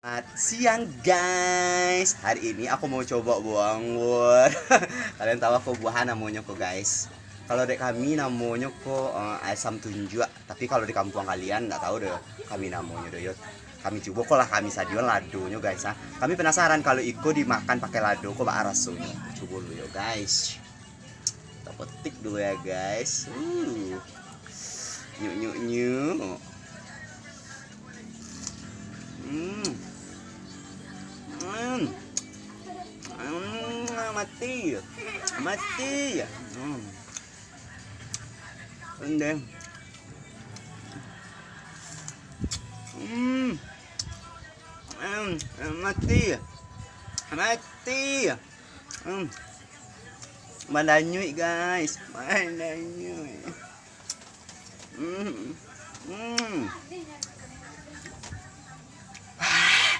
Selamat siang guys. Hari ini aku mau coba buang buah. Kalian tahu aku buahan namanya kok guys. Kalau di kami namanya kok asam tunjuk. Tapi kalau di kampung kalian nggak tahu deh kami namanya deh. Kami coba kok lah kami sajian ladonya guys. Kami penasaran kalau iko dimakan pakai lado kok bak rasanya. Coba dulu ya guys. Kita petik dulu ya guys. Nyuk nyuk nyuk. Mati mati rendang mati mati Mandanyui guys, mandanyui